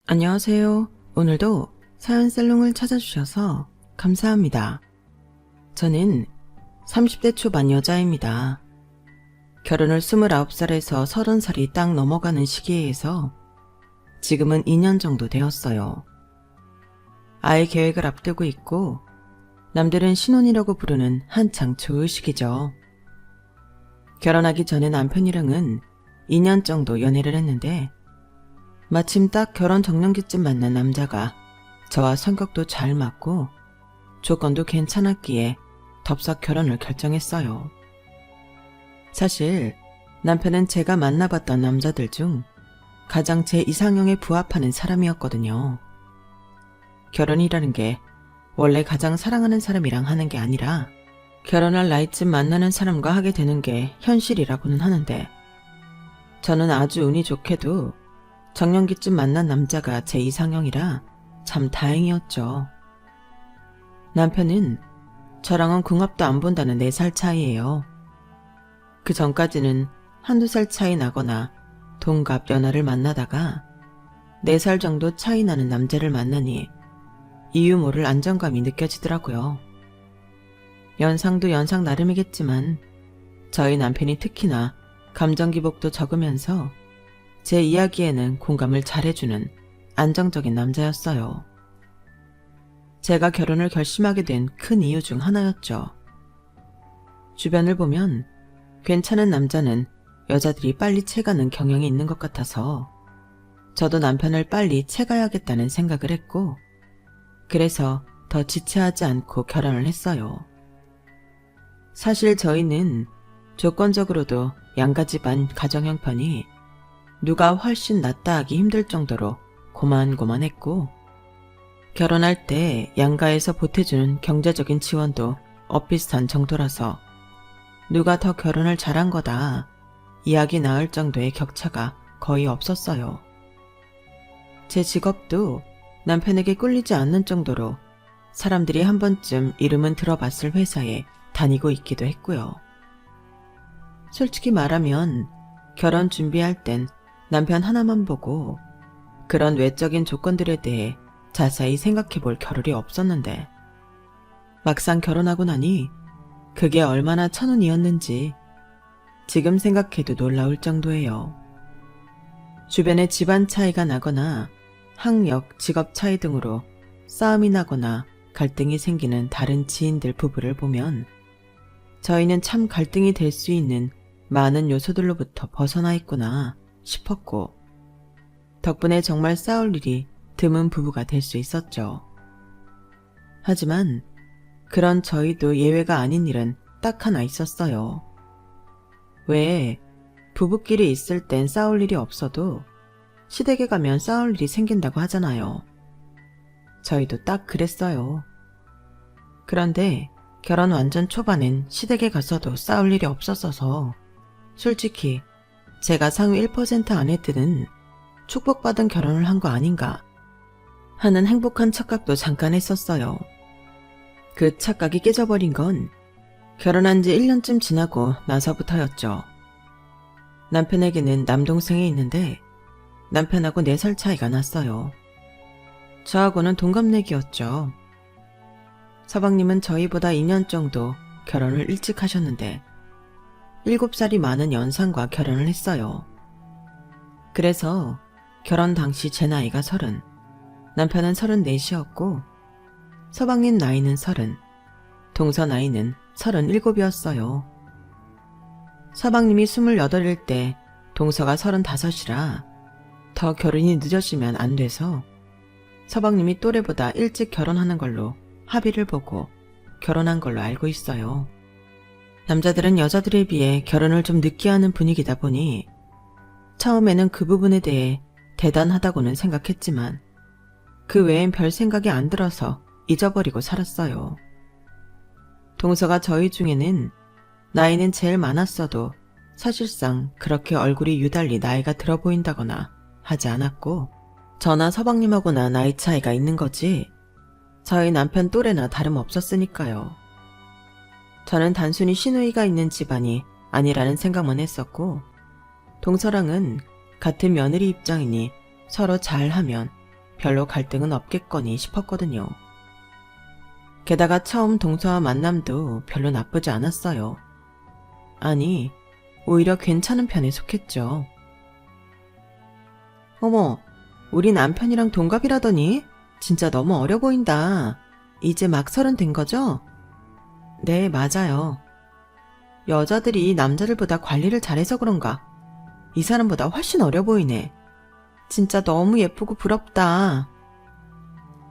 안녕하세요. 오늘도 사연살롱을 찾아주셔서 감사합니다. 저는 30대 초반 여자입니다. 결혼을 29살에서 30살이 딱 넘어가는 시기에 해서 지금은 2년 정도 되었어요. 아이 계획을 앞두고 있고 남들은 신혼이라고 부르는 한창 좋을 시기죠. 결혼하기 전에 남편이랑은 2년 정도 연애를 했는데 마침 딱 결혼 정년기쯤 만난 남자가 저와 성격도 잘 맞고 조건도 괜찮았기에 덥석 결혼을 결정했어요. 사실 남편은 제가 만나봤던 남자들 중 가장 제 이상형에 부합하는 사람이었거든요. 결혼이라는 게 원래 가장 사랑하는 사람이랑 하는 게 아니라 결혼할 나이쯤 만나는 사람과 하게 되는 게 현실이라고는 하는데 저는 아주 운이 좋게도 정년기쯤 만난 남자가 제 이상형이라 참 다행이었죠. 남편은 저랑은 궁합도 안 본다는 4살 차이예요. 그 전까지는 한두 살 차이 나거나 동갑 연하를 만나다가 4살 정도 차이 나는 남자를 만나니 이유 모를 안정감이 느껴지더라고요. 연상도 연상 나름이겠지만 저희 남편이 특히나 감정 기복도 적으면서 제 이야기에는 공감을 잘해주는 안정적인 남자였어요. 제가 결혼을 결심하게 된 큰 이유 중 하나였죠. 주변을 보면 괜찮은 남자는 여자들이 빨리 채가는 경향이 있는 것 같아서 저도 남편을 빨리 채가야겠다는 생각을 했고 그래서 더 지체하지 않고 결혼을 했어요. 사실 저희는 조건적으로도 양가 집안 가정 형편이 누가 훨씬 낫다 하기 힘들 정도로 고만고만했고 결혼할 때 양가에서 보태주는 경제적인 지원도 엇비슷한 정도라서 누가 더 결혼을 잘한 거다 이야기 나올 정도의 격차가 거의 없었어요. 제 직업도 남편에게 꿀리지 않는 정도로 사람들이 한 번쯤 이름은 들어봤을 회사에 다니고 있기도 했고요. 솔직히 말하면 결혼 준비할 땐 남편 하나만 보고 그런 외적인 조건들에 대해 자세히 생각해 볼 겨를이 없었는데 막상 결혼하고 나니 그게 얼마나 천운이었는지 지금 생각해도 놀라울 정도예요. 주변에 집안 차이가 나거나 학력, 직업 차이 등으로 싸움이 나거나 갈등이 생기는 다른 지인들 부부를 보면 저희는 참 갈등이 될 수 있는 많은 요소들로부터 벗어나 있구나 싶었고 덕분에 정말 싸울 일이 드문 부부가 될 수 있었죠. 하지만 그런 저희도 예외가 아닌 일은 딱 하나 있었어요. 왜 부부끼리 있을 땐 싸울 일이 없어도 시댁에 가면 싸울 일이 생긴다고 하잖아요. 저희도 딱 그랬어요. 그런데 결혼 완전 초반엔 시댁에 가서도 싸울 일이 없었어서 솔직히 제가 상위 1% 안에 드는 축복받은 결혼을 한 거 아닌가 하는 행복한 착각도 잠깐 했었어요. 그 착각이 깨져버린 건 결혼한 지 1년쯤 지나고 나서부터였죠. 남편에게는 남동생이 있는데 남편하고 4살 차이가 났어요. 저하고는 동갑내기였죠. 서방님은 저희보다 2년 정도 결혼을 일찍 하셨는데 7살이 많은 연상과 결혼을 했어요. 그래서 결혼 당시 제 나이가 30, 남편은 34이었고 서방님 나이는 30, 동서 나이는 37이었어요. 서방님이 28일 때 동서가 35이라 더 결혼이 늦어지면 안 돼서 서방님이 또래보다 일찍 결혼하는 걸로 합의를 보고 결혼한 걸로 알고 있어요. 남자들은 여자들에 비해 결혼을 좀 늦게 하는 분위기다 보니 처음에는 그 부분에 대해 대단하다고는 생각했지만 그 외엔 별 생각이 안 들어서 잊어버리고 살았어요. 동서가 저희 중에는 나이는 제일 많았어도 사실상 그렇게 얼굴이 유달리 나이가 들어 보인다거나 하지 않았고 저나 서방님하고나 나이 차이가 있는 거지 저희 남편 또래나 다름없었으니까요. 저는 단순히 시누이가 있는 집안이 아니라는 생각만 했었고 동서랑은 같은 며느리 입장이니 서로 잘하면 별로 갈등은 없겠거니 싶었거든요. 게다가 처음 동서와 만남도 별로 나쁘지 않았어요. 아니, 오히려 괜찮은 편에 속했죠. 어머, 우리 남편이랑 동갑이라더니 진짜 너무 어려 보인다. 이제 막 30 된 거죠? 네, 맞아요. 여자들이 남자들보다 관리를 잘해서 그런가. 이 사람보다 훨씬 어려 보이네. 진짜 너무 예쁘고 부럽다.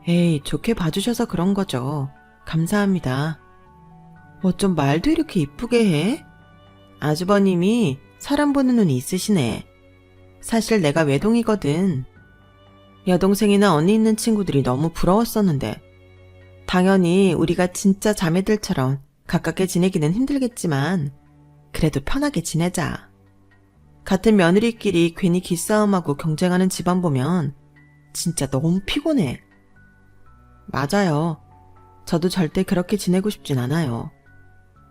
에이, 좋게 봐주셔서 그런 거죠. 감사합니다. 어쩜 말도 이렇게 이쁘게 해? 아주버님이 사람 보는 눈이 있으시네. 사실 내가 외동이거든. 여동생이나 언니 있는 친구들이 너무 부러웠었는데 당연히 우리가 진짜 자매들처럼 가깝게 지내기는 힘들겠지만 그래도 편하게 지내자. 같은 며느리끼리 괜히 기싸움하고 경쟁하는 집안 보면 진짜 너무 피곤해. 맞아요. 저도 절대 그렇게 지내고 싶진 않아요.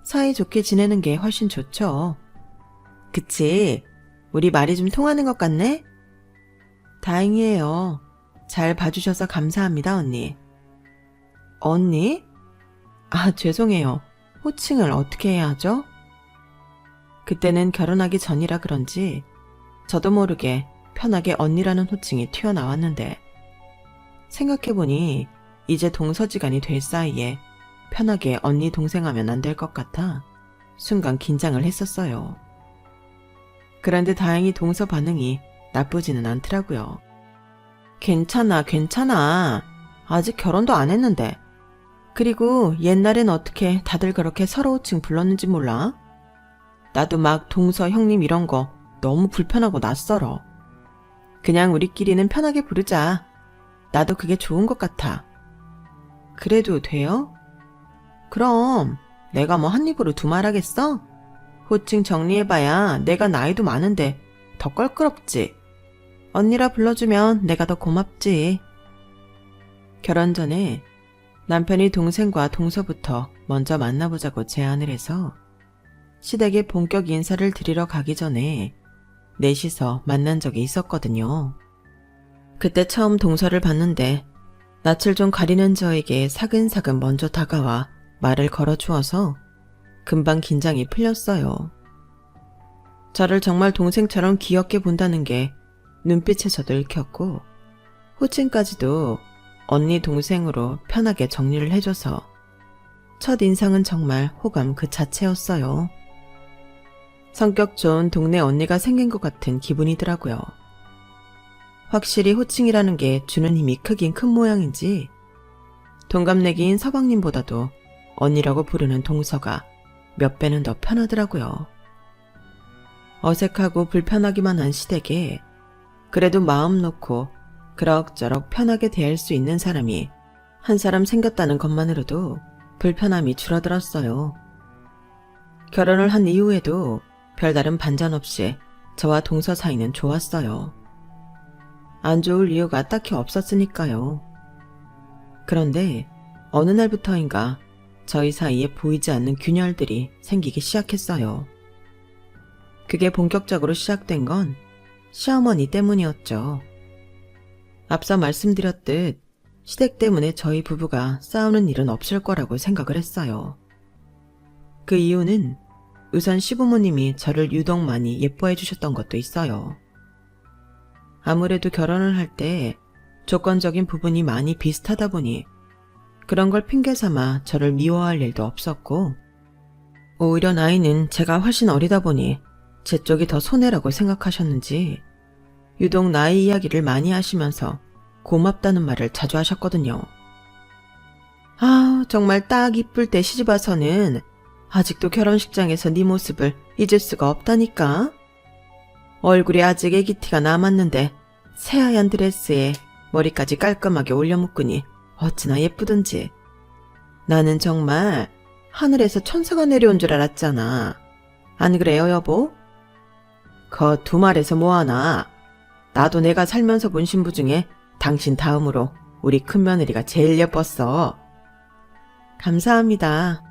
사이좋게 지내는 게 훨씬 좋죠. 그치? 우리 말이 좀 통하는 것 같네? 다행이에요. 잘 봐주셔서 감사합니다, 언니. 언니? 아, 죄송해요. 호칭을 어떻게 해야 하죠? 그때는 결혼하기 전이라 그런지 저도 모르게 편하게 언니라는 호칭이 튀어나왔는데 생각해보니 이제 동서지간이 될 사이에 편하게 언니 동생 하면 안 될 것 같아 순간 긴장을 했었어요. 그런데 다행히 동서 반응이 나쁘지는 않더라고요. 괜찮아, 괜찮아. 아직 결혼도 안 했는데. 그리고 옛날엔 어떻게 다들 그렇게 서로 호칭 불렀는지 몰라? 나도 막 동서 형님 이런 거 너무 불편하고 낯설어. 그냥 우리끼리는 편하게 부르자. 나도 그게 좋은 것 같아. 그래도 돼요? 그럼 내가 뭐 한 입으로 두 말 하겠어? 호칭 정리해봐야 내가 나이도 많은데 더 껄끄럽지. 언니라 불러주면 내가 더 고맙지. 결혼 전에 남편이 동생과 동서부터 먼저 만나보자고 제안을 해서 시댁에 본격 인사를 드리러 가기 전에 넷이서 만난 적이 있었거든요. 그때 처음 동서를 봤는데 낯을 좀 가리는 저에게 사근사근 먼저 다가와 말을 걸어주어서 금방 긴장이 풀렸어요. 저를 정말 동생처럼 귀엽게 본다는 게 눈빛에서도 읽혔고 호칭까지도 언니 동생으로 편하게 정리를 해줘서 첫 인상은 정말 호감 그 자체였어요. 성격 좋은 동네 언니가 생긴 것 같은 기분이더라고요. 확실히 호칭이라는 게 주는 힘이 크긴 큰 모양인지 동갑내기인 서방님보다도 언니라고 부르는 동서가 몇 배는 더 편하더라고요. 어색하고 불편하기만 한 시댁에 그래도 마음 놓고 그럭저럭 편하게 대할 수 있는 사람이 한 사람 생겼다는 것만으로도 불편함이 줄어들었어요. 결혼을 한 이후에도 별다른 반전 없이 저와 동서 사이는 좋았어요. 안 좋을 이유가 딱히 없었으니까요. 그런데 어느 날부터인가 저희 사이에 보이지 않는 균열들이 생기기 시작했어요. 그게 본격적으로 시작된 건 시어머니 때문이었죠. 앞서 말씀드렸듯 시댁 때문에 저희 부부가 싸우는 일은 없을 거라고 생각을 했어요. 그 이유는 우선 시부모님이 저를 유독 많이 예뻐해 주셨던 것도 있어요. 아무래도 결혼을 할 때 조건적인 부분이 많이 비슷하다 보니 그런 걸 핑계 삼아 저를 미워할 일도 없었고 오히려 나이는 제가 훨씬 어리다 보니 제 쪽이 더 손해라고 생각하셨는지 유독 나이 이야기를 많이 하시면서 고맙다는 말을 자주 하셨거든요. 아, 정말 딱 이쁠 때 시집와서는 아직도 결혼식장에서 네 모습을 잊을 수가 없다니까. 얼굴에 아직 애기티가 남았는데 새하얀 드레스에 머리까지 깔끔하게 올려 묶으니 어찌나 예쁘든지. 나는 정말 하늘에서 천사가 내려온 줄 알았잖아. 안 그래요, 여보? 거 두 말에서 뭐하나. 나도 내가 살면서 본 신부 중에 당신 다음으로 우리 큰며느리가 제일 예뻤어. 감사합니다.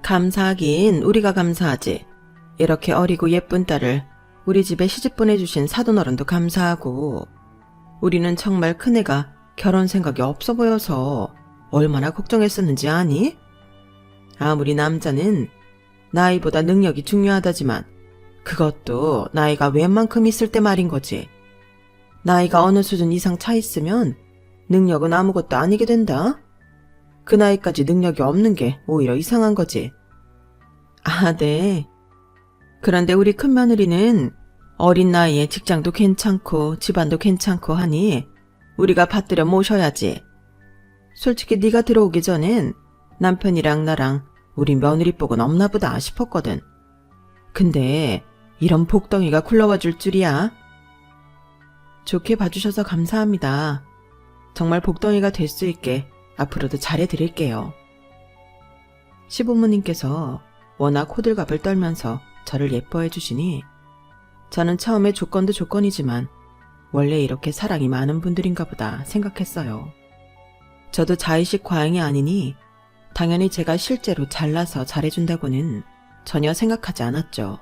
감사하긴 우리가 감사하지. 이렇게 어리고 예쁜 딸을 우리 집에 시집 보내주신 사돈어른도 감사하고 우리는 정말 큰애가 결혼 생각이 없어 보여서 얼마나 걱정했었는지 아니? 아무리 남자는 나이보다 능력이 중요하다지만 그것도 나이가 웬만큼 있을 때 말인 거지. 나이가 어느 수준 이상 차 있으면 능력은 아무것도 아니게 된다. 그 나이까지 능력이 없는 게 오히려 이상한 거지. 아, 네. 그런데 우리 큰며느리는 어린 나이에 직장도 괜찮고 집안도 괜찮고 하니 우리가 받들여 모셔야지. 솔직히 네가 들어오기 전엔 남편이랑 나랑 우리 며느리복은 없나 보다 싶었거든. 근데 이런 복덩이가 굴러와 줄 줄이야. 좋게 봐주셔서 감사합니다. 정말 복덩이가 될 수 있게 앞으로도 잘해드릴게요. 시부모님께서 워낙 호들갑을 떨면서 저를 예뻐해 주시니 저는 처음에 조건도 조건이지만 원래 이렇게 사랑이 많은 분들인가 보다 생각했어요. 저도 자의식 과잉이 아니니 당연히 제가 실제로 잘나서 잘해준다고는 전혀 생각하지 않았죠.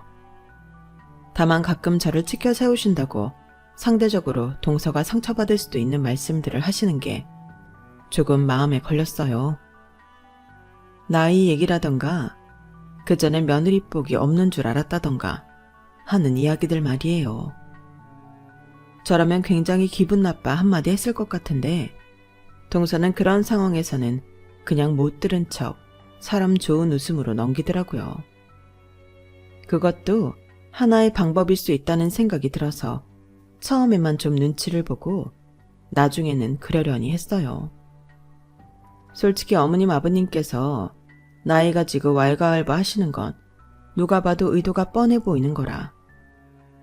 다만 가끔 저를 치켜 세우신다고 상대적으로 동서가 상처받을 수도 있는 말씀들을 하시는 게 조금 마음에 걸렸어요. 나이 얘기라던가 그전에 며느리복이 없는 줄 알았다던가 하는 이야기들 말이에요. 저라면 굉장히 기분 나빠 한마디 했을 것 같은데 동서는 그런 상황에서는 그냥 못 들은 척 사람 좋은 웃음으로 넘기더라고요. 그것도 하나의 방법일 수 있다는 생각이 들어서 처음에만 좀 눈치를 보고 나중에는 그러려니 했어요. 솔직히 어머님 아버님께서 나이가 지고 왈가왈부 하시는 건 누가 봐도 의도가 뻔해 보이는 거라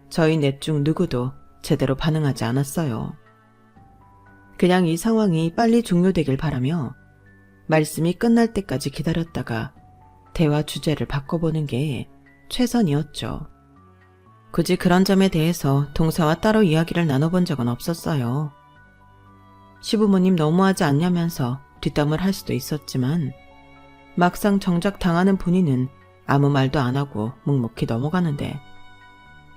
저희 넷 중 누구도 제대로 반응하지 않았어요. 그냥 이 상황이 빨리 종료되길 바라며 말씀이 끝날 때까지 기다렸다가 대화 주제를 바꿔보는 게 최선이었죠. 굳이 그런 점에 대해서 동서와 따로 이야기를 나눠본 적은 없었어요. 시부모님 너무하지 않냐면서 뒷담을 할 수도 있었지만 막상 정작 당하는 본인은 아무 말도 안 하고 묵묵히 넘어가는데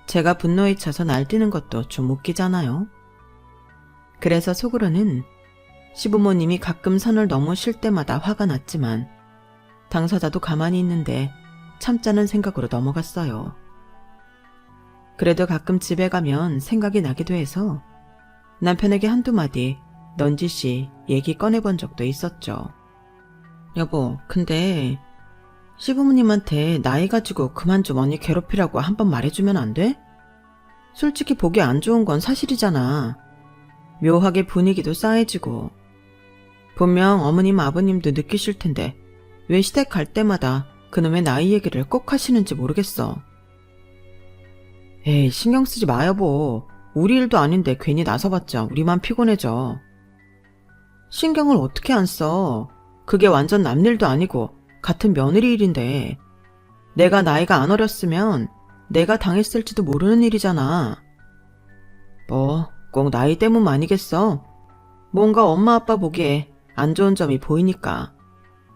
제가 분노에 차서 날뛰는 것도 좀 웃기잖아요. 그래서 속으로는 시부모님이 가끔 선을 넘으실 때마다 화가 났지만 당사자도 가만히 있는데 참자는 생각으로 넘어갔어요. 그래도 가끔 집에 가면 생각이 나기도 해서 남편에게 한두 마디 넌지시 얘기 꺼내본 적도 있었죠. 여보, 근데 시부모님한테 나이 가지고 그만 좀 언니 괴롭히라고 한번 말해주면 안 돼? 솔직히 보기 안 좋은 건 사실이잖아. 묘하게 분위기도 싸해지고. 분명 어머님 아버님도 느끼실 텐데 왜 시댁 갈 때마다 그놈의 나이 얘기를 꼭 하시는지 모르겠어. 에이, 신경 쓰지 마 여보. 우리 일도 아닌데 괜히 나서봤자 우리만 피곤해져. 신경을 어떻게 안 써. 그게 완전 남 일도 아니고 같은 며느리 일인데 내가 나이가 안 어렸으면 내가 당했을지도 모르는 일이잖아. 뭐 꼭 나이 때문 아니겠어. 뭔가 엄마 아빠 보기에 안 좋은 점이 보이니까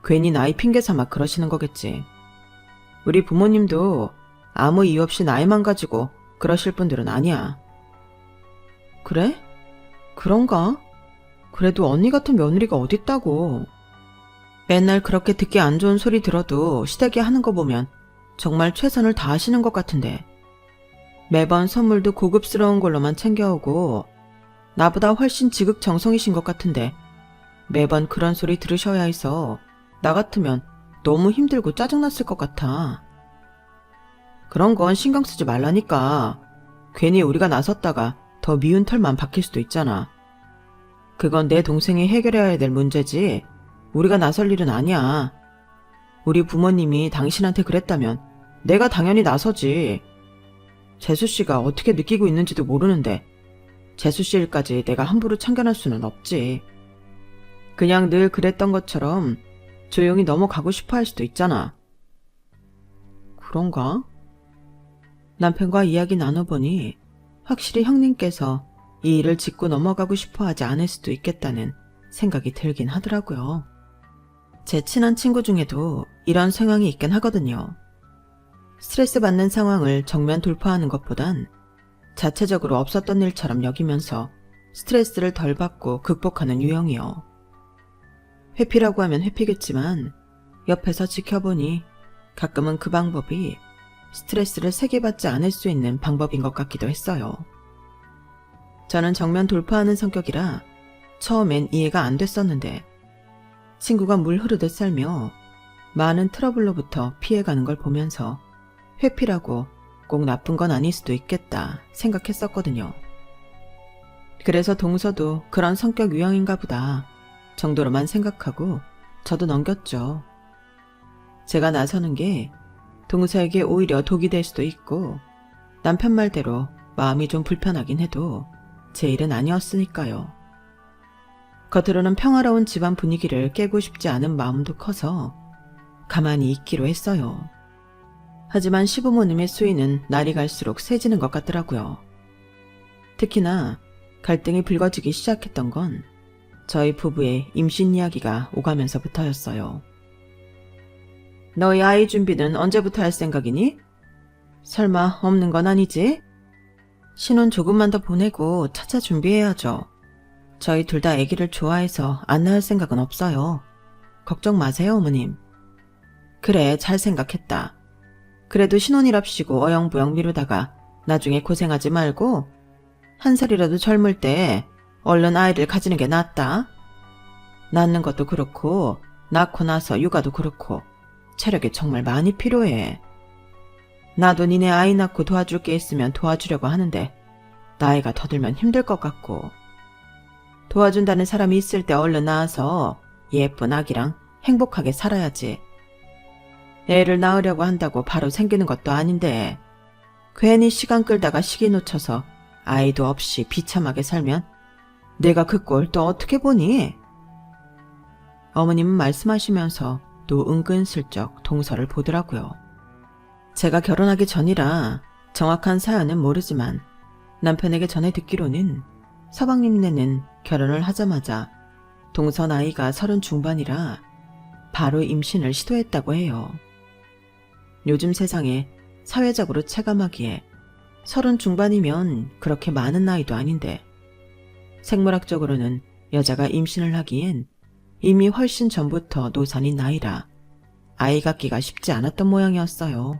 괜히 나이 핑계 삼아 그러시는 거겠지. 우리 부모님도 아무 이유 없이 나이만 가지고 그러실 분들은 아니야. 그래? 그런가? 그래도 언니 같은 며느리가 어딨다고. 맨날 그렇게 듣기 안 좋은 소리 들어도 시댁이 하는 거 보면 정말 최선을 다하시는 것 같은데 매번 선물도 고급스러운 걸로만 챙겨오고 나보다 훨씬 지극정성이신 것 같은데 매번 그런 소리 들으셔야 해서 나 같으면 너무 힘들고 짜증났을 것 같아. 그런 건 신경 쓰지 말라니까. 괜히 우리가 나섰다가 더 미운 털만 박힐 수도 있잖아. 그건 내 동생이 해결해야 될 문제지 우리가 나설 일은 아니야. 우리 부모님이 당신한테 그랬다면 내가 당연히 나서지. 재수씨가 어떻게 느끼고 있는지도 모르는데 재수씨 일까지 내가 함부로 참견할 수는 없지. 그냥 늘 그랬던 것처럼 조용히 넘어가고 싶어 할 수도 있잖아. 그런가? 남편과 이야기 나눠보니 확실히 형님께서 이 일을 짚고 넘어가고 싶어 하지 않을 수도 있겠다는 생각이 들긴 하더라고요. 제 친한 친구 중에도 이런 성향이 있긴 하거든요. 스트레스 받는 상황을 정면 돌파하는 것보단 자체적으로 없었던 일처럼 여기면서 스트레스를 덜 받고 극복하는 유형이요. 회피라고 하면 회피겠지만 옆에서 지켜보니 가끔은 그 방법이 스트레스를 세게 받지 않을 수 있는 방법인 것 같기도 했어요. 저는 정면 돌파하는 성격이라 처음엔 이해가 안 됐었는데 친구가 물 흐르듯 살며 많은 트러블로부터 피해가는 걸 보면서 회피라고 꼭 나쁜 건 아닐 수도 있겠다 생각했었거든요. 그래서 동서도 그런 성격 유형인가 보다 정도로만 생각하고 저도 넘겼죠. 제가 나서는 게 동서에게 오히려 독이 될 수도 있고 남편 말대로 마음이 좀 불편하긴 해도 제 일은 아니었으니까요. 겉으로는 평화로운 집안 분위기를 깨고 싶지 않은 마음도 커서 가만히 있기로 했어요. 하지만 시부모님의 수위는 날이 갈수록 세지는 것 같더라고요. 특히나 갈등이 불거지기 시작했던 건 저희 부부의 임신 이야기가 오가면서부터였어요. 너희 아이 준비는 언제부터 할 생각이니? 설마 없는 건 아니지? 신혼 조금만 더 보내고 차차 준비해야죠. 저희 둘 다 아기를 좋아해서 안 낳을 생각은 없어요. 걱정 마세요, 어머님. 그래, 잘 생각했다. 그래도 신혼이랍시고 어영부영 미루다가 나중에 고생하지 말고 한 살이라도 젊을 때 얼른 아이를 가지는 게 낫다. 낳는 것도 그렇고 낳고 나서 육아도 그렇고 체력이 정말 많이 필요해. 나도 니네 아이 낳고 도와줄 게 있으면 도와주려고 하는데 나이가 더 들면 힘들 것 같고 도와준다는 사람이 있을 때 얼른 낳아서 예쁜 아기랑 행복하게 살아야지. 애를 낳으려고 한다고 바로 생기는 것도 아닌데 괜히 시간 끌다가 시기 놓쳐서 아이도 없이 비참하게 살면 내가 그 꼴 또 어떻게 보니? 어머님은 말씀하시면서 또 은근슬쩍 동서를 보더라고요. 제가 결혼하기 전이라 정확한 사연은 모르지만 남편에게 전해 듣기로는 서방님네는 결혼을 하자마자 동서 나이가 30 중반이라 바로 임신을 시도했다고 해요. 요즘 세상에 사회적으로 체감하기에 30 중반이면 그렇게 많은 나이도 아닌데 생물학적으로는 여자가 임신을 하기엔 이미 훨씬 전부터 노산인 나이라 아이 갖기가 쉽지 않았던 모양이었어요.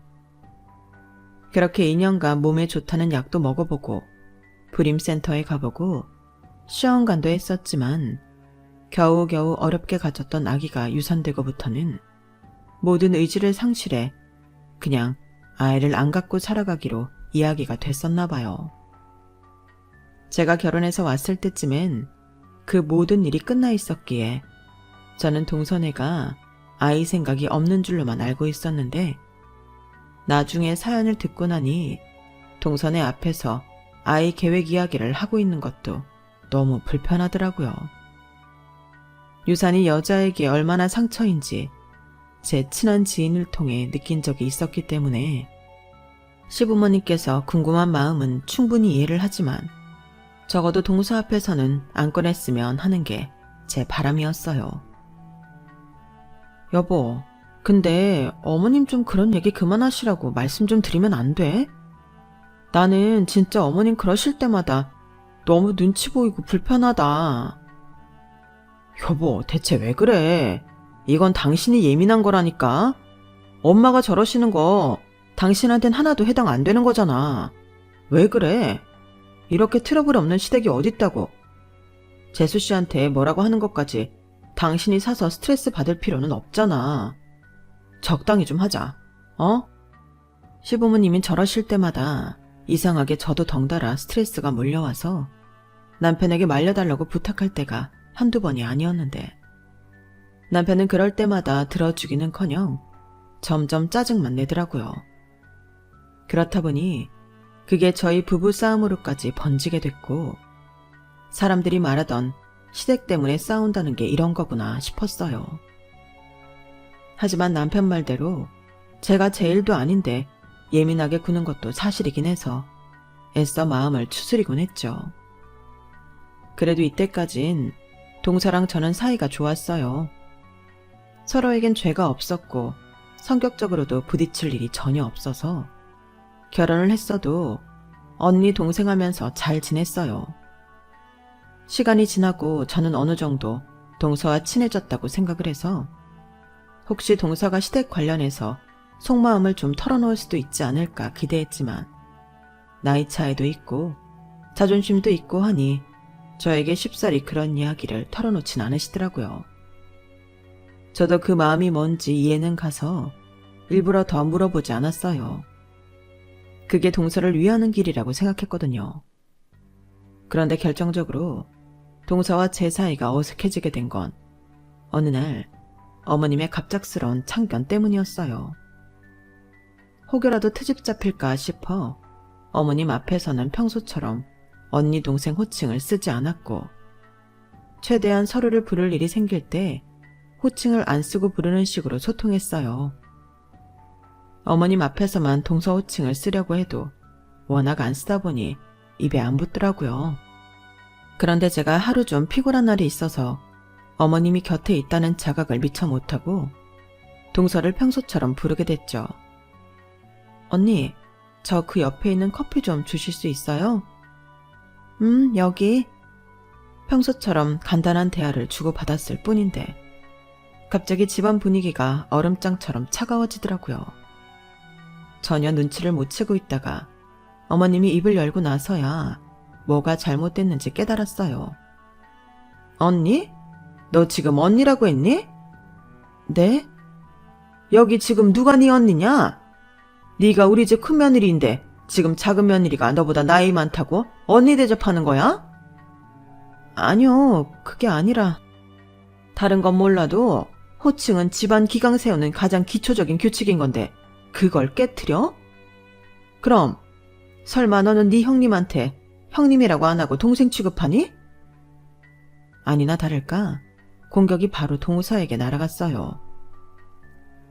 그렇게 2년간 몸에 좋다는 약도 먹어보고 불임센터에 가보고 시험관도 했었지만 겨우겨우 어렵게 가졌던 아기가 유산되고부터는 모든 의지를 상실해 그냥 아이를 안 갖고 살아가기로 이야기가 됐었나 봐요. 제가 결혼해서 왔을 때쯤엔 그 모든 일이 끝나 있었기에 저는 동서네가 아이 생각이 없는 줄로만 알고 있었는데 나중에 사연을 듣고 나니 동서네 앞에서 아이 계획 이야기를 하고 있는 것도 너무 불편하더라고요. 유산이 여자에게 얼마나 상처인지 제 친한 지인을 통해 느낀 적이 있었기 때문에 시부모님께서 궁금한 마음은 충분히 이해를 하지만 적어도 동서 앞에서는 안 꺼냈으면 하는 게 제 바람이었어요. 여보, 근데 어머님 좀 그런 얘기 그만하시라고 말씀 좀 드리면 안 돼? 나는 진짜 어머님 그러실 때마다 너무 눈치 보이고 불편하다. 여보, 대체 왜 그래? 이건 당신이 예민한 거라니까. 엄마가 저러시는 거 당신한텐 하나도 해당 안 되는 거잖아. 왜 그래? 이렇게 트러블 없는 시댁이 어딨다고. 재수 씨한테 뭐라고 하는 것까지 당신이 사서 스트레스 받을 필요는 없잖아. 적당히 좀 하자. 어? 시부모님이 저러실 때마다 이상하게 저도 덩달아 스트레스가 몰려와서 남편에게 말려달라고 부탁할 때가 한두 번이 아니었는데 남편은 그럴 때마다 들어주기는커녕 점점 짜증만 내더라고요. 그렇다 보니 그게 저희 부부 싸움으로까지 번지게 됐고 사람들이 말하던 시댁 때문에 싸운다는 게 이런 거구나 싶었어요. 하지만 남편 말대로 제가 제 일도 아닌데 예민하게 구는 것도 사실이긴 해서 애써 마음을 추스리곤 했죠. 그래도 이때까진 동서랑 저는 사이가 좋았어요. 서로에겐 죄가 없었고 성격적으로도 부딪힐 일이 전혀 없어서 결혼을 했어도 언니 동생 하면서 잘 지냈어요. 시간이 지나고 저는 어느 정도 동서와 친해졌다고 생각을 해서 혹시 동서가 시댁 관련해서 속마음을 좀 털어놓을 수도 있지 않을까 기대했지만 나이 차이도 있고 자존심도 있고 하니 저에게 쉽사리 그런 이야기를 털어놓진 않으시더라고요. 저도 그 마음이 뭔지 이해는 가서 일부러 더 물어보지 않았어요. 그게 동서를 위하는 길이라고 생각했거든요. 그런데 결정적으로 동서와 제 사이가 어색해지게 된 건 어느 날 어머님의 갑작스러운 참견 때문이었어요. 혹여라도 트집 잡힐까 싶어 어머님 앞에서는 평소처럼 언니 동생 호칭을 쓰지 않았고 최대한 서로를 부를 일이 생길 때 호칭을 안 쓰고 부르는 식으로 소통했어요. 어머님 앞에서만 동서 호칭을 쓰려고 해도 워낙 안 쓰다 보니 입에 안 붙더라고요. 그런데 제가 하루 좀 피곤한 날이 있어서 어머님이 곁에 있다는 자각을 미처 못하고 동서를 평소처럼 부르게 됐죠. 언니, 저 그 옆에 있는 커피 좀 주실 수 있어요? 여기. 평소처럼 간단한 대화를 주고받았을 뿐인데 갑자기 집안 분위기가 얼음장처럼 차가워지더라고요. 전혀 눈치를 못 채고 있다가 어머님이 입을 열고 나서야 뭐가 잘못됐는지 깨달았어요. 언니? 너 지금 언니라고 했니? 네? 여기 지금 누가 네 언니냐? 네가 우리 집 큰 며느리인데 지금 작은 며느리가 너보다 나이 많다고 언니 대접하는 거야? 아니요, 그게 아니라 다른 건 몰라도 호칭은 집안 기강 세우는 가장 기초적인 규칙인 건데 그걸 깨트려? 그럼 설마 너는 네 형님한테 형님이라고 안 하고 동생 취급하니? 아니나 다를까 공격이 바로 동서에게 날아갔어요.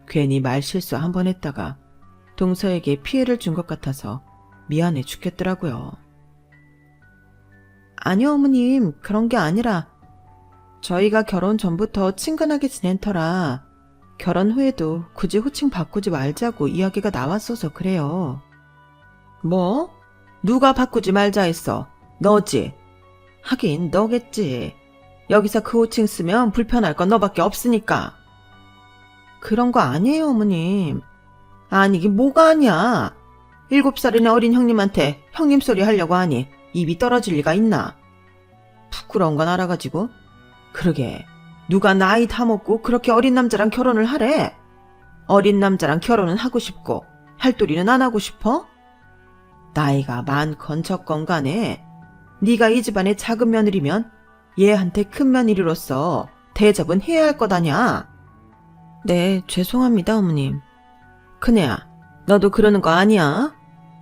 괜히 말 실수 한 번 했다가 동서에게 피해를 준 것 같아서 미안해 죽겠더라고요. 아니요 어머님, 그런 게 아니라 저희가 결혼 전부터 친근하게 지낸 터라 결혼 후에도 굳이 호칭 바꾸지 말자고 이야기가 나왔어서 그래요. 뭐? 누가 바꾸지 말자 했어? 너지? 하긴 너겠지. 여기서 그 호칭 쓰면 불편할 건 너밖에 없으니까. 그런 거 아니에요 어머님. 아니긴 뭐가 아니야. 7살이나 어린 형님한테 형님 소리 하려고 하니 입이 떨어질 리가 있나. 부끄러운 건 알아가지고. 그러게 누가 나이 다 먹고 그렇게 어린 남자랑 결혼을 하래? 어린 남자랑 결혼은 하고 싶고 할도리는 안 하고 싶어? 나이가 많건 적건 간에 네가 이 집안의 작은 며느리면 얘한테 큰 며느리로서 대접은 해야 할 것 아냐? 네, 죄송합니다 어머님. 큰애야, 너도 그러는 거 아니야?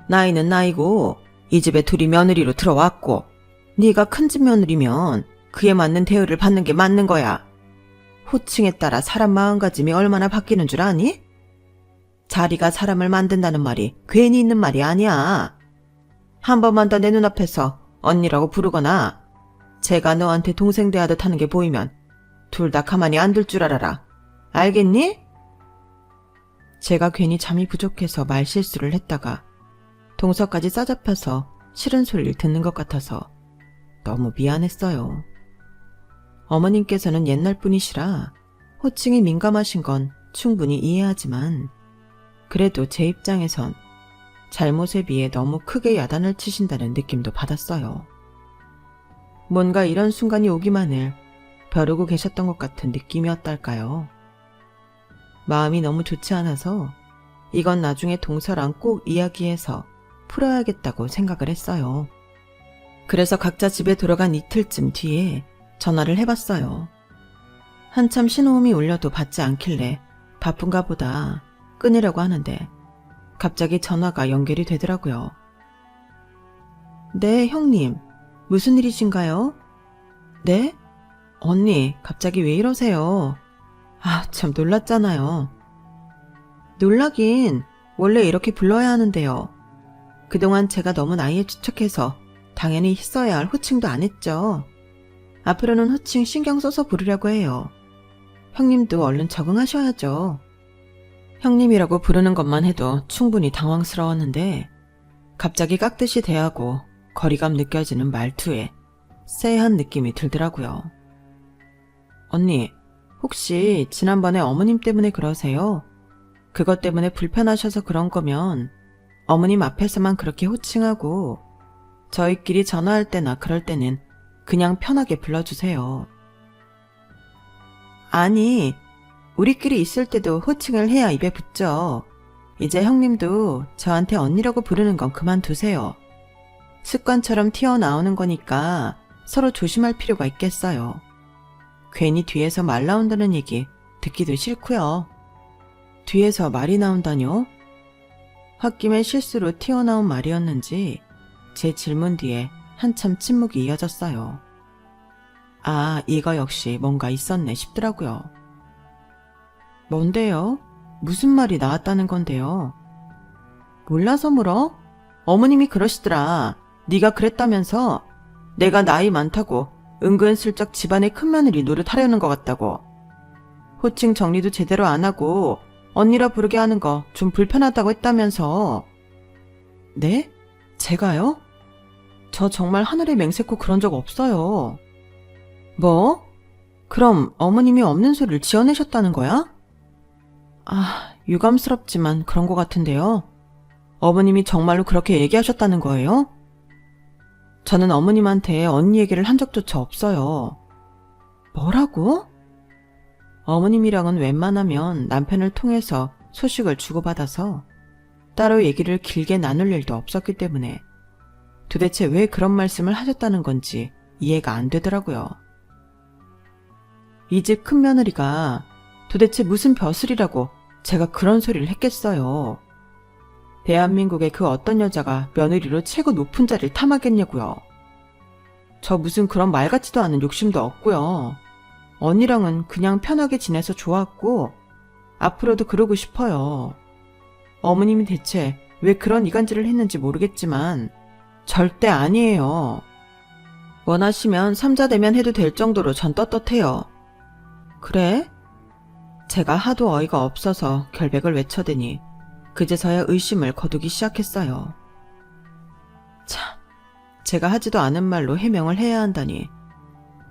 나이는 나이고 이 집에 둘이 며느리로 들어왔고 네가 큰 집 며느리면 그에 맞는 대우를 받는 게 맞는 거야. 호칭에 따라 사람 마음가짐이 얼마나 바뀌는 줄 아니? 자리가 사람을 만든다는 말이 괜히 있는 말이 아니야. 한 번만 더 내 눈앞에서 언니라고 부르거나 제가 너한테 동생 대하듯 하는 게 보이면 둘 다 가만히 안 둘 줄 알아라. 알겠니? 제가 괜히 잠이 부족해서 말실수를 했다가 동서까지 싸잡혀서 싫은 소리를 듣는 것 같아서 너무 미안했어요. 어머님께서는 옛날 분이시라 호칭이 민감하신 건 충분히 이해하지만 그래도 제 입장에선 잘못에 비해 너무 크게 야단을 치신다는 느낌도 받았어요. 뭔가 이런 순간이 오기만을 벼르고 계셨던 것 같은 느낌이었달까요. 마음이 너무 좋지 않아서 이건 나중에 동서랑 꼭 이야기해서 풀어야겠다고 생각을 했어요. 그래서 각자 집에 돌아간 이틀쯤 뒤에 전화를 해봤어요. 한참 신호음이 울려도 받지 않길래 바쁜가 보다 끊으려고 하는데 갑자기 전화가 연결이 되더라고요. 네, 형님. 무슨 일이신가요? 네? 언니, 갑자기 왜 이러세요? 아, 참 놀랐잖아요. 놀라긴 원래 이렇게 불러야 하는데요. 그동안 제가 너무 나이에 추측해서 당연히 써야 할 호칭도 안 했죠. 앞으로는 호칭 신경 써서 부르려고 해요. 형님도 얼른 적응하셔야죠. 형님이라고 부르는 것만 해도 충분히 당황스러웠는데 갑자기 깍듯이 대하고 거리감 느껴지는 말투에 쎄한 느낌이 들더라고요. 언니, 혹시 지난번에 어머님 때문에 그러세요? 그것 때문에 불편하셔서 그런 거면 어머님 앞에서만 그렇게 호칭하고 저희끼리 전화할 때나 그럴 때는 그냥 편하게 불러주세요. 아니, 우리끼리 있을 때도 호칭을 해야 입에 붙죠. 이제 형님도 저한테 언니라고 부르는 건 그만두세요. 습관처럼 튀어나오는 거니까 서로 조심할 필요가 있겠어요. 괜히 뒤에서 말 나온다는 얘기 듣기도 싫고요. 뒤에서 말이 나온다뇨? 홧김에 실수로 튀어나온 말이었는지 제 질문 뒤에 한참 침묵이 이어졌어요. 아, 이거 역시 뭔가 있었네 싶더라고요. 뭔데요? 무슨 말이 나왔다는 건데요? 몰라서 물어? 어머님이 그러시더라. 네가 그랬다면서 내가 나이 많다고 은근슬쩍 집안의 큰며느리 노릇하려는 것 같다고. 호칭 정리도 제대로 안 하고 언니라 부르게 하는 거 좀 불편하다고 했다면서. 네? 제가요? 저 정말 하늘에 맹세코 그런 적 없어요. 뭐? 그럼 어머님이 없는 소리를 지어내셨다는 거야? 아, 유감스럽지만 그런 것 같은데요. 어머님이 정말로 그렇게 얘기하셨다는 거예요? 저는 어머님한테 언니 얘기를 한 적조차 없어요. 뭐라고? 어머님이랑은 웬만하면 남편을 통해서 소식을 주고받아서 따로 얘기를 길게 나눌 일도 없었기 때문에 도대체 왜 그런 말씀을 하셨다는 건지 이해가 안 되더라고요. 이 집 큰며느리가 도대체 무슨 벼슬이라고 제가 그런 소리를 했겠어요. 대한민국의 그 어떤 여자가 며느리로 최고 높은 자리를 탐하겠냐고요. 저 무슨 그런 말 같지도 않은 욕심도 없고요. 언니랑은 그냥 편하게 지내서 좋았고 앞으로도 그러고 싶어요. 어머님이 대체 왜 그런 이간질을 했는지 모르겠지만 절대 아니에요. 원하시면 삼자대면 해도 될 정도로 전 떳떳해요. 그래? 제가 하도 어이가 없어서 결백을 외쳐대니 그제서야 의심을 거두기 시작했어요. 참, 제가 하지도 않은 말로 해명을 해야 한다니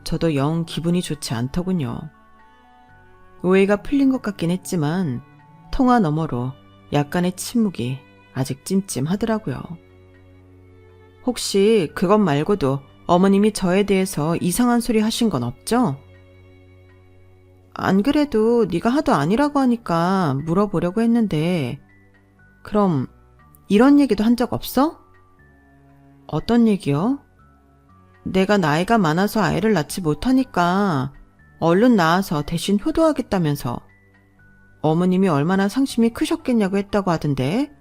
저도 영 기분이 좋지 않더군요. 오해가 풀린 것 같긴 했지만 통화 너머로 약간의 침묵이 아직 찜찜하더라고요. 혹시 그것 말고도 어머님이 저에 대해서 이상한 소리 하신 건 없죠? 안 그래도 네가 하도 아니라고 하니까 물어보려고 했는데 그럼 이런 얘기도 한 적 없어? 어떤 얘기요? 내가 나이가 많아서 아이를 낳지 못하니까 얼른 낳아서 대신 효도하겠다면서 어머님이 얼마나 상심이 크셨겠냐고 했다고 하던데.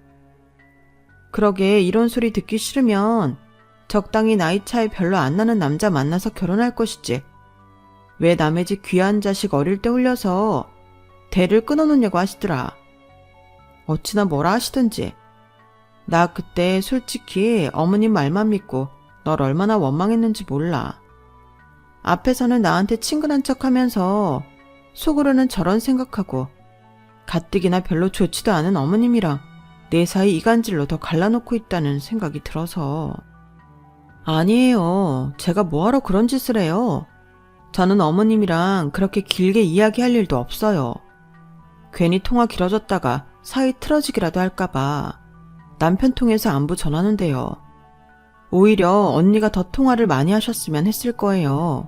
그러게 이런 소리 듣기 싫으면 적당히 나이 차이 별로 안 나는 남자 만나서 결혼할 것이지. 왜 남의 집 귀한 자식 어릴 때 홀려서 대를 끊어놓냐고 하시더라. 어찌나 뭐라 하시던지. 나 그때 솔직히 어머님 말만 믿고 널 얼마나 원망했는지 몰라. 앞에서는 나한테 친근한 척하면서 속으로는 저런 생각하고 가뜩이나 별로 좋지도 않은 어머님이랑 내 사이 이간질로 더 갈라놓고 있다는 생각이 들어서. 아니에요. 제가 뭐하러 그런 짓을 해요. 저는 어머님이랑 그렇게 길게 이야기할 일도 없어요. 괜히 통화 길어졌다가 사이 틀어지기라도 할까봐 남편 통해서 안부 전하는데요. 오히려 언니가 더 통화를 많이 하셨으면 했을 거예요.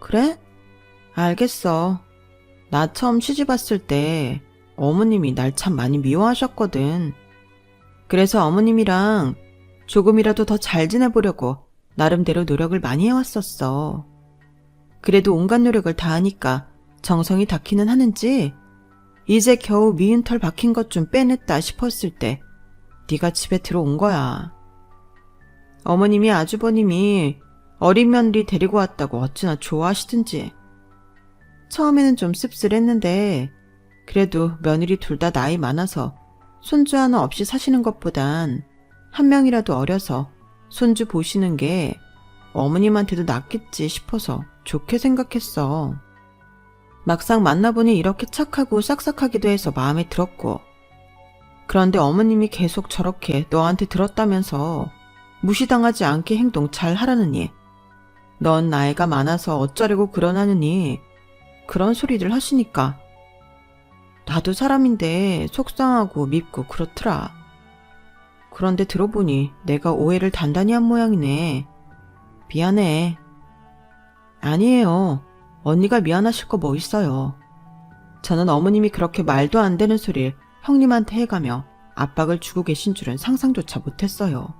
그래? 알겠어. 나 처음 시집 왔을 때 어머님이 날 참 많이 미워하셨거든. 그래서 어머님이랑 조금이라도 더 잘 지내보려고 나름대로 노력을 많이 해왔었어. 그래도 온갖 노력을 다하니까 정성이 닿기는 하는지 이제 겨우 미운 털 박힌 것 좀 빼냈다 싶었을 때 네가 집에 들어온 거야. 어머님이 아주버님이 어린 며느리 데리고 왔다고 어찌나 좋아하시든지. 처음에는 좀 씁쓸했는데 그래도 며느리 둘 다 나이 많아서 손주 하나 없이 사시는 것보단 한 명이라도 어려서 손주 보시는 게 어머님한테도 낫겠지 싶어서 좋게 생각했어. 막상 만나보니 이렇게 착하고 싹싹하기도 해서 마음에 들었고. 그런데 어머님이 계속 저렇게 너한테 들었다면서 무시당하지 않게 행동 잘 하라느니 넌 나이가 많아서 어쩌려고 그러나느니 그런 소리들 하시니까 나도 사람인데 속상하고 밉고 그렇더라. 그런데 들어보니 내가 오해를 단단히 한 모양이네. 미안해. 아니에요. 언니가 미안하실 거 뭐 있어요. 저는 어머님이 그렇게 말도 안 되는 소리를 형님한테 해가며 압박을 주고 계신 줄은 상상조차 못했어요.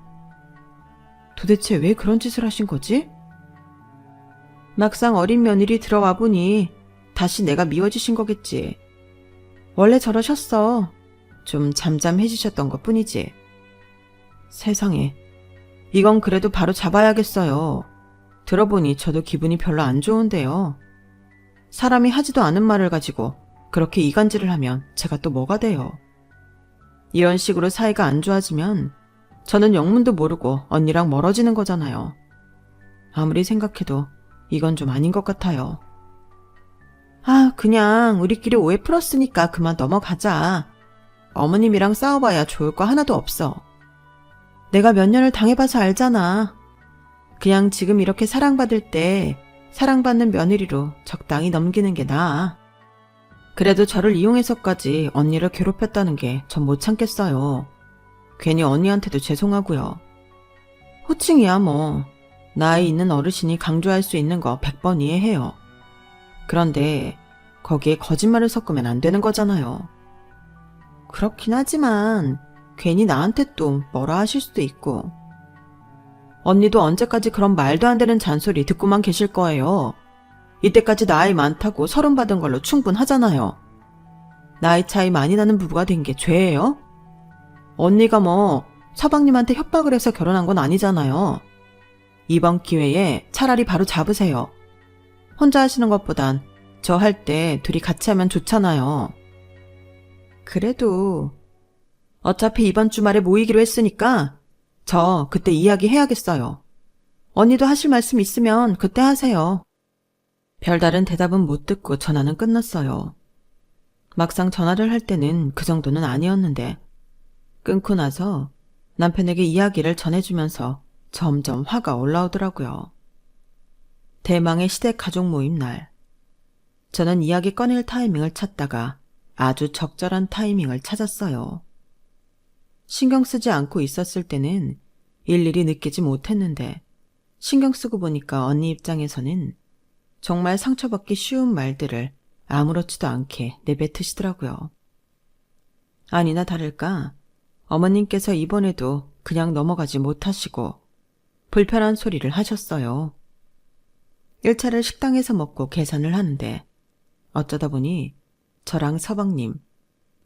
도대체 왜 그런 짓을 하신 거지? 막상 어린 며느리 들어와 보니 다시 내가 미워지신 거겠지. 원래 저러셨어. 좀 잠잠해지셨던 것 뿐이지. 세상에. 이건 그래도 바로 잡아야겠어요. 들어보니 저도 기분이 별로 안 좋은데요. 사람이 하지도 않은 말을 가지고 그렇게 이간질을 하면 제가 또 뭐가 돼요. 이런 식으로 사이가 안 좋아지면 저는 영문도 모르고 언니랑 멀어지는 거잖아요. 아무리 생각해도 이건 좀 아닌 것 같아요. 그냥 우리끼리 오해 풀었으니까 그만 넘어가자. 어머님이랑 싸워봐야 좋을 거 하나도 없어. 내가 몇 년을 당해봐서 알잖아. 그냥 지금 이렇게 사랑받을 때 사랑받는 며느리로 적당히 넘기는 게 나아. 그래도 저를 이용해서까지 언니를 괴롭혔다는 게 전 못 참겠어요. 괜히 언니한테도 죄송하고요. 호칭이야 뭐. 나이 있는 어르신이 강조할 수 있는 거 100번 이해해요. 그런데 거기에 거짓말을 섞으면 안 되는 거잖아요. 그렇긴 하지만 괜히 나한테 또 뭐라 하실 수도 있고. 언니도 언제까지 그런 말도 안 되는 잔소리 듣고만 계실 거예요. 이때까지 나이 많다고 서름 받은 걸로 충분하잖아요. 나이 차이 많이 나는 부부가 된 게 죄예요? 언니가 뭐 서방님한테 협박을 해서 결혼한 건 아니잖아요. 이번 기회에 차라리 바로 잡으세요. 혼자 하시는 것보단 저 할 때 둘이 같이 하면 좋잖아요. 그래도 어차피 이번 주말에 모이기로 했으니까 저 그때 이야기해야겠어요. 언니도 하실 말씀 있으면 그때 하세요. 별다른 대답은 못 듣고 전화는 끝났어요. 막상 전화를 할 때는 그 정도는 아니었는데 끊고 나서 남편에게 이야기를 전해주면서 점점 화가 올라오더라고요. 대망의 시댁 가족 모임 날. 저는 이야기 꺼낼 타이밍을 찾다가 아주 적절한 타이밍을 찾았어요. 신경 쓰지 않고 있었을 때는 일일이 느끼지 못했는데 신경 쓰고 보니까 언니 입장에서는 정말 상처받기 쉬운 말들을 아무렇지도 않게 내뱉으시더라고요. 아니나 다를까 어머님께서 이번에도 그냥 넘어가지 못하시고 불편한 소리를 하셨어요. 1차를 식당에서 먹고 계산을 하는데 어쩌다 보니 저랑 서방님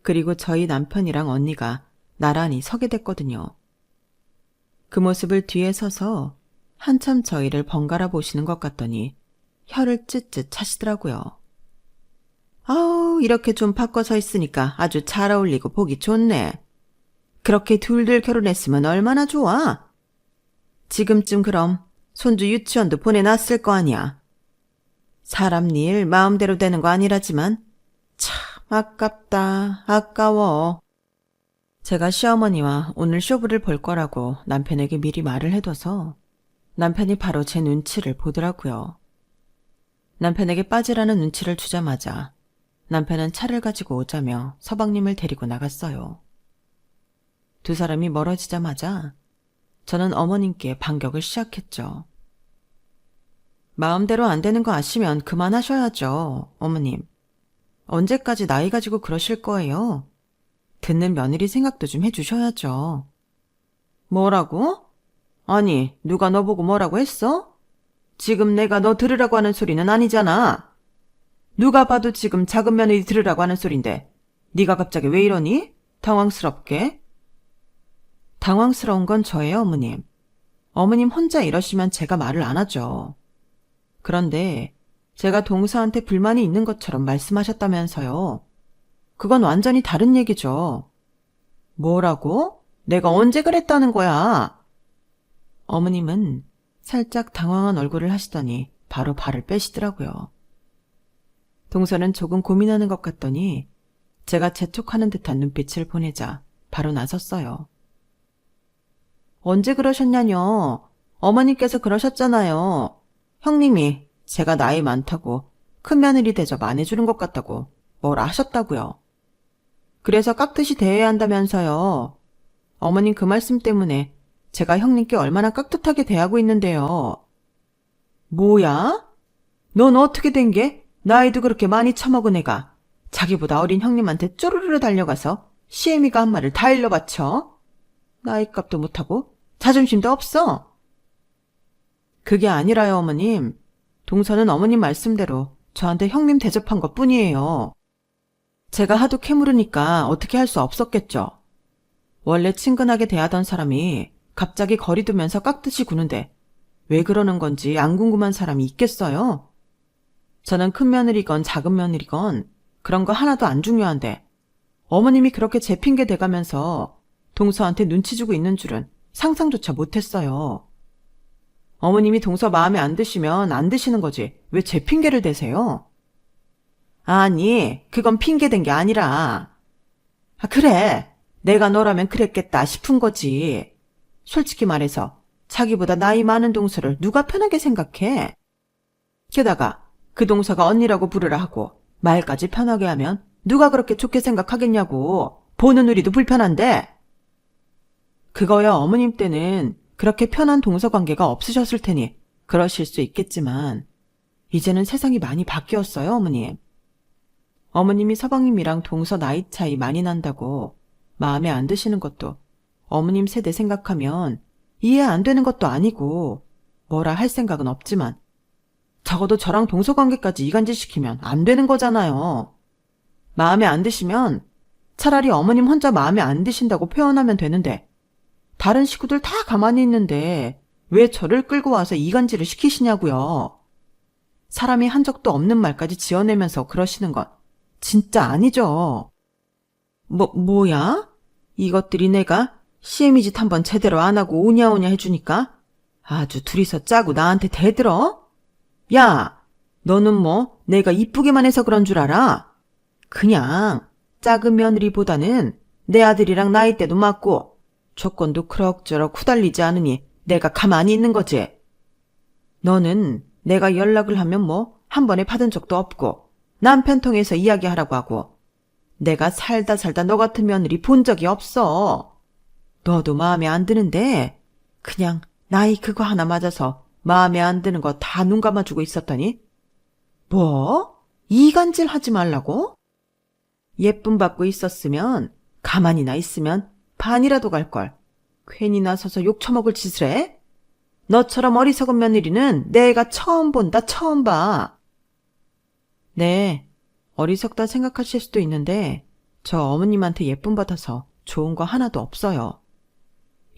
그리고 저희 남편이랑 언니가 나란히 서게 됐거든요. 그 모습을 뒤에 서서 한참 저희를 번갈아 보시는 것 같더니 혀를 쯧쯧 차시더라고요. 아우, 이렇게 좀 바꿔 서 있으니까 아주 잘 어울리고 보기 좋네. 그렇게 둘둘 결혼했으면 얼마나 좋아. 지금쯤 그럼 손주 유치원도 보내놨을 거 아니야. 사람 일 마음대로 되는 거 아니라지만 참 아깝다, 아까워. 제가 시어머니와 오늘 쇼부를 볼 거라고 남편에게 미리 말을 해둬서 남편이 바로 제 눈치를 보더라고요. 남편에게 빠지라는 눈치를 주자마자 남편은 차를 가지고 오자며 서방님을 데리고 나갔어요. 두 사람이 멀어지자마자 저는 어머님께 반격을 시작했죠. 마음대로 안 되는 거 아시면 그만하셔야죠, 어머님. 언제까지 나이 가지고 그러실 거예요? 듣는 며느리 생각도 좀 해주셔야죠. 뭐라고? 아니, 누가 너 보고 뭐라고 했어? 지금 내가 너 들으라고 하는 소리는 아니잖아. 누가 봐도 지금 작은 며느리 들으라고 하는 소린데 네가 갑자기 왜 이러니? 당황스럽게. 당황스러운 건 저예요, 어머님. 어머님 혼자 이러시면 제가 말을 안 하죠. 그런데 제가 동서한테 불만이 있는 것처럼 말씀하셨다면서요. 그건 완전히 다른 얘기죠. 뭐라고? 내가 언제 그랬다는 거야? 어머님은 살짝 당황한 얼굴을 하시더니 바로 발을 빼시더라고요. 동서는 조금 고민하는 것 같더니 제가 재촉하는 듯한 눈빛을 보내자 바로 나섰어요. 언제 그러셨냐뇨. 어머님께서 그러셨잖아요. 형님이 제가 나이 많다고 큰며느리 대접 안 해주는 것 같다고 뭐라 하셨다고요. 그래서 깍듯이 대해야 한다면서요. 어머님 그 말씀 때문에 제가 형님께 얼마나 깍듯하게 대하고 있는데요. 뭐야? 넌 어떻게 된 게? 나이도 그렇게 많이 처먹은 애가 자기보다 어린 형님한테 쪼르르 달려가서 시애미가 한 말을 다 일러 바쳐? 나이값도 못하고 자존심도 없어. 그게 아니라요, 어머님. 동서는 어머님 말씀대로 저한테 형님 대접한 것 뿐이에요. 제가 하도 캐물으니까 어떻게 할 수 없었겠죠. 원래 친근하게 대하던 사람이 갑자기 거리 두면서 깍듯이 구는데 왜 그러는 건지 안 궁금한 사람이 있겠어요? 저는 큰 며느리건 작은 며느리건 그런 거 하나도 안 중요한데 어머님이 그렇게 제 핑계 대가면서 동서한테 눈치 주고 있는 줄은 상상조차 못했어요. 어머님이 동서 마음에 안 드시면 안 드시는 거지 왜 제 핑계를 대세요? 아니, 그건 핑계댄 게 아니라. 그래, 내가 너라면 그랬겠다 싶은 거지. 솔직히 말해서 자기보다 나이 많은 동서를 누가 편하게 생각해? 게다가 그 동서가 언니라고 부르라 하고 말까지 편하게 하면 누가 그렇게 좋게 생각하겠냐고. 보는 우리도 불편한데. 그거야 어머님 때는 그렇게 편한 동서 관계가 없으셨을 테니 그러실 수 있겠지만 이제는 세상이 많이 바뀌었어요, 어머님. 어머님이 서방님이랑 동서 나이 차이 많이 난다고 마음에 안 드시는 것도 어머님 세대 생각하면 이해 안 되는 것도 아니고 뭐라 할 생각은 없지만 적어도 저랑 동서 관계까지 이간질시키면 안 되는 거잖아요. 마음에 안 드시면 차라리 어머님 혼자 마음에 안 드신다고 표현하면 되는데 다른 식구들 다 가만히 있는데 왜 저를 끌고 와서 이간질을 시키시냐고요. 사람이 한 적도 없는 말까지 지어내면서 그러시는 건 진짜 아니죠. 뭐야? 이것들이 내가 시애미 짓 한번 제대로 안 하고 오냐오냐 해주니까 아주 둘이서 짜고 나한테 대들어? 야, 너는 뭐 내가 이쁘게만 해서 그런 줄 알아? 그냥 작은 며느리보다는 내 아들이랑 나이대도 맞고 조건도 그럭저럭 후달리지 않으니 내가 가만히 있는 거지. 너는 내가 연락을 하면 뭐 한 번에 받은 적도 없고 남편 통해서 이야기하라고 하고 내가 살다 너 같은 며느리 본 적이 없어. 너도 마음에 안 드는데 그냥 나이 그거 하나 맞아서 마음에 안 드는 거 다 눈 감아주고 있었더니 뭐? 이간질 하지 말라고? 예쁨 받고 있었으면 가만히나 있으면 반이라도 갈걸. 괜히 나서서 욕 처먹을 짓을 해? 너처럼 어리석은 며느리는 내가 처음 본다, 처음 봐. 네, 어리석다 생각하실 수도 있는데 저 어머님한테 예쁨 받아서 좋은 거 하나도 없어요.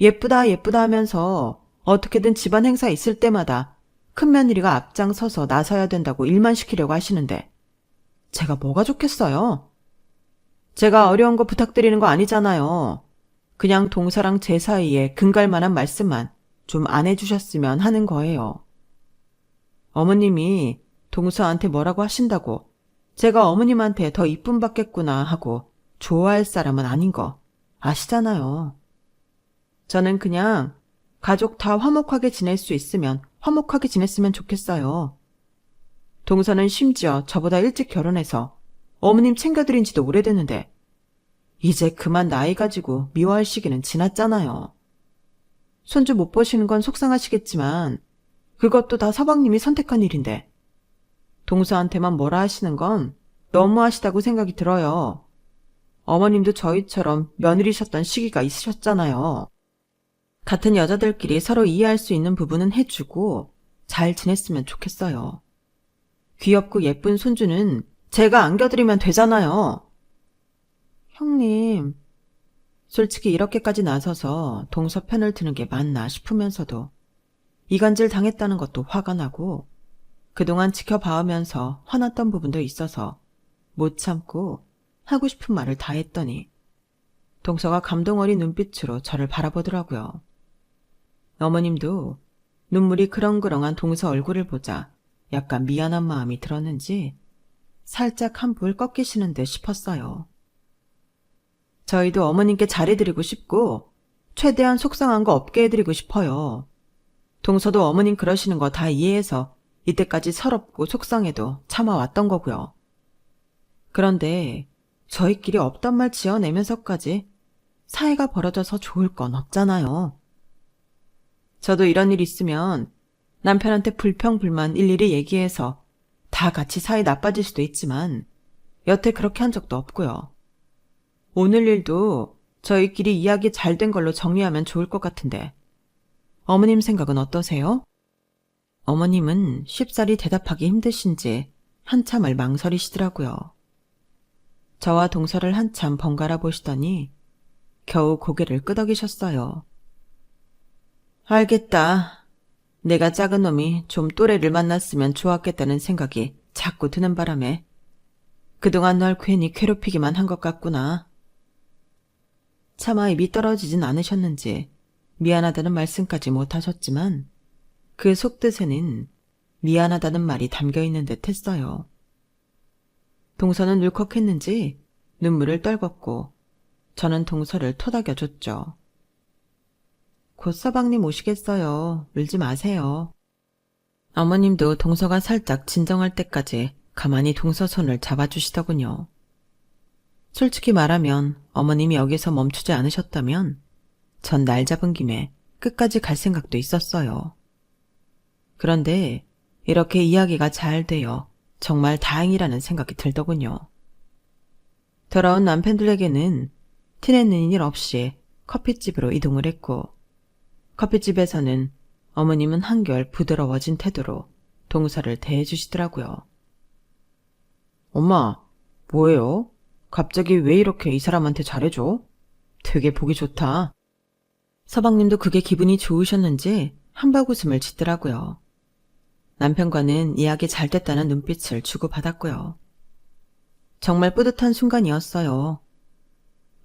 예쁘다 예쁘다 하면서 어떻게든 집안 행사 있을 때마다 큰며느리가 앞장서서 나서야 된다고 일만 시키려고 하시는데 제가 뭐가 좋겠어요? 제가 어려운 거 부탁드리는 거 아니잖아요. 그냥 동서랑 제 사이에 근갈 만한 말씀만 좀 안 해주셨으면 하는 거예요. 어머님이 동서한테 뭐라고 하신다고 제가 어머님한테 더 이쁨 받겠구나 하고 좋아할 사람은 아닌 거 아시잖아요. 저는 그냥 가족 다 화목하게 지낼 수 있으면 화목하게 지냈으면 좋겠어요. 동서는 심지어 저보다 일찍 결혼해서 어머님 챙겨드린 지도 오래됐는데 이제 그만 나이 가지고 미워할 시기는 지났잖아요. 손주 못 보시는 건 속상하시겠지만 그것도 다 서방님이 선택한 일인데 동서한테만 뭐라 하시는 건 너무하시다고 생각이 들어요. 어머님도 저희처럼 며느리셨던 시기가 있으셨잖아요. 같은 여자들끼리 서로 이해할 수 있는 부분은 해주고 잘 지냈으면 좋겠어요. 귀엽고 예쁜 손주는 제가 안겨드리면 되잖아요. 형님, 솔직히 이렇게까지 나서서 동서 편을 드는 게 맞나 싶으면서도 이간질 당했다는 것도 화가 나고 그동안 지켜봐오면서 화났던 부분도 있어서 못 참고 하고 싶은 말을 다 했더니 동서가 감동 어린 눈빛으로 저를 바라보더라고요. 어머님도 눈물이 그렁그렁한 동서 얼굴을 보자 약간 미안한 마음이 들었는지 살짝 한풀 꺾이시는 듯 싶었어요. 저희도 어머님께 잘해드리고 싶고 최대한 속상한 거 없게 해드리고 싶어요. 동서도 어머님 그러시는 거 다 이해해서 이때까지 서럽고 속상해도 참아왔던 거고요. 그런데 저희끼리 없던 말 지어내면서까지 사이가 벌어져서 좋을 건 없잖아요. 저도 이런 일 있으면 남편한테 불평불만 일일이 얘기해서 다 같이 사이 나빠질 수도 있지만 여태 그렇게 한 적도 없고요. 오늘 일도 저희끼리 이야기 잘 된 걸로 정리하면 좋을 것 같은데 어머님 생각은 어떠세요? 어머님은 쉽사리 대답하기 힘드신지 한참을 망설이시더라고요. 저와 동서를 한참 번갈아 보시더니 겨우 고개를 끄덕이셨어요. 알겠다. 내가 작은 놈이 좀 또래를 만났으면 좋았겠다는 생각이 자꾸 드는 바람에 그동안 널 괜히 괴롭히기만 한 것 같구나. 차마 입이 떨어지진 않으셨는지 미안하다는 말씀까지 못하셨지만 그 속뜻에는 미안하다는 말이 담겨있는 듯 했어요. 동서는 울컥했는지 눈물을 떨궜고 저는 동서를 토닥여줬죠. 곧 서방님 오시겠어요. 울지 마세요. 어머님도 동서가 살짝 진정할 때까지 가만히 동서 손을 잡아주시더군요. 솔직히 말하면 어머님이 여기서 멈추지 않으셨다면 전 날 잡은 김에 끝까지 갈 생각도 있었어요. 그런데 이렇게 이야기가 잘 되어 정말 다행이라는 생각이 들더군요. 돌아온 남편들에게는 티내는 일 없이 커피집으로 이동을 했고 커피집에서는 어머님은 한결 부드러워진 태도로 동서를 대해주시더라고요. 엄마, 뭐예요? 갑자기 왜 이렇게 이 사람한테 잘해줘? 되게 보기 좋다. 서방님도 그게 기분이 좋으셨는지 한박 웃음을 짓더라고요. 남편과는 이야기 잘 됐다는 눈빛을 주고받았고요. 정말 뿌듯한 순간이었어요.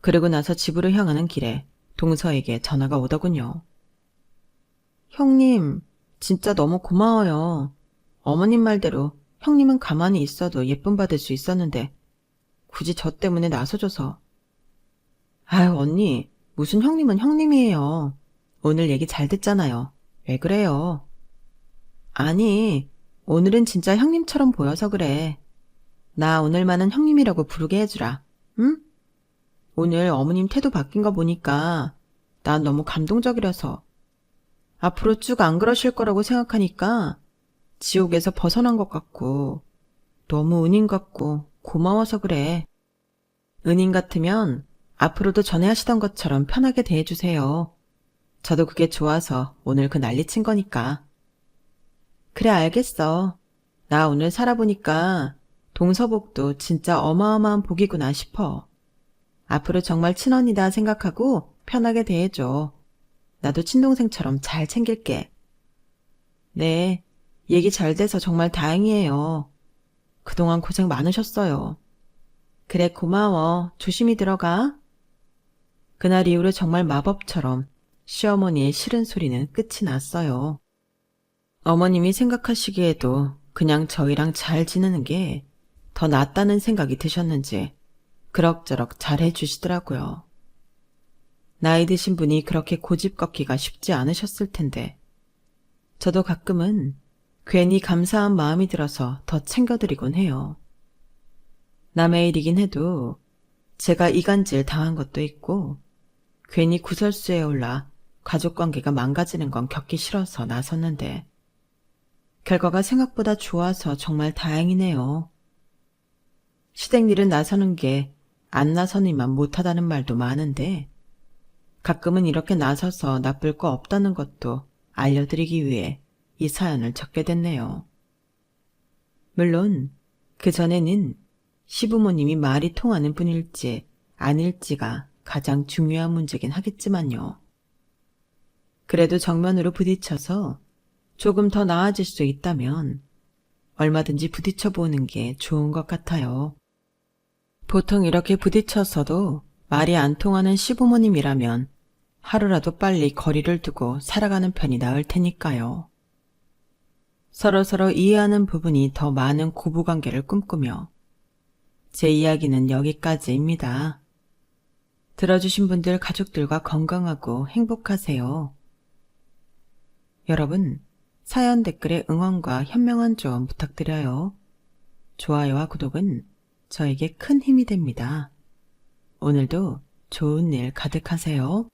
그러고 나서 집으로 향하는 길에 동서에게 전화가 오더군요. 형님, 진짜 너무 고마워요. 어머님 말대로 형님은 가만히 있어도 예쁨 받을 수 있었는데 굳이 저 때문에 나서줘서. 아유, 언니, 무슨 형님은 형님이에요. 오늘 얘기 잘 됐잖아요. 왜 그래요? 아니, 오늘은 진짜 형님처럼 보여서 그래. 나 오늘만은 형님이라고 부르게 해주라. 응? 오늘 어머님 태도 바뀐 거 보니까 난 너무 감동적이라서 앞으로 쭉 안 그러실 거라고 생각하니까 지옥에서 벗어난 것 같고 너무 은인 같고 고마워서 그래. 은인 같으면 앞으로도 전에 하시던 것처럼 편하게 대해주세요. 저도 그게 좋아서 오늘 그 난리친 거니까. 그래, 알겠어. 나 오늘 살아보니까 동서복도 진짜 어마어마한 복이구나 싶어. 앞으로 정말 친언니다 생각하고 편하게 대해줘. 나도 친동생처럼 잘 챙길게. 네, 얘기 잘 돼서 정말 다행이에요. 그동안 고생 많으셨어요. 그래, 고마워. 조심히 들어가. 그날 이후로 정말 마법처럼 시어머니의 싫은 소리는 끝이 났어요. 어머님이 생각하시기에도 그냥 저희랑 잘 지내는 게 더 낫다는 생각이 드셨는지 그럭저럭 잘 해주시더라고요. 나이 드신 분이 그렇게 고집 꺾기가 쉽지 않으셨을 텐데 저도 가끔은 괜히 감사한 마음이 들어서 더 챙겨드리곤 해요. 남의 일이긴 해도 제가 이간질 당한 것도 있고 괜히 구설수에 올라 가족관계가 망가지는 건 겪기 싫어서 나섰는데 결과가 생각보다 좋아서 정말 다행이네요. 시댁일은 나서는 게 안 나서니만 못하다는 말도 많은데 가끔은 이렇게 나서서 나쁠 거 없다는 것도 알려드리기 위해 이 사연을 적게 됐네요. 물론 그전에는 시부모님이 말이 통하는 분일지 아닐지가 가장 중요한 문제긴 하겠지만요. 그래도 정면으로 부딪혀서 조금 더 나아질 수 있다면 얼마든지 부딪혀보는 게 좋은 것 같아요. 보통 이렇게 부딪혀서도 말이 안 통하는 시부모님이라면 하루라도 빨리 거리를 두고 살아가는 편이 나을 테니까요. 서로서로 이해하는 부분이 더 많은 고부관계를 꿈꾸며 제 이야기는 여기까지입니다. 들어주신 분들 가족들과 건강하고 행복하세요. 여러분, 사연 댓글에 응원과 현명한 조언 부탁드려요. 좋아요와 구독은 저에게 큰 힘이 됩니다. 오늘도 좋은 일 가득하세요.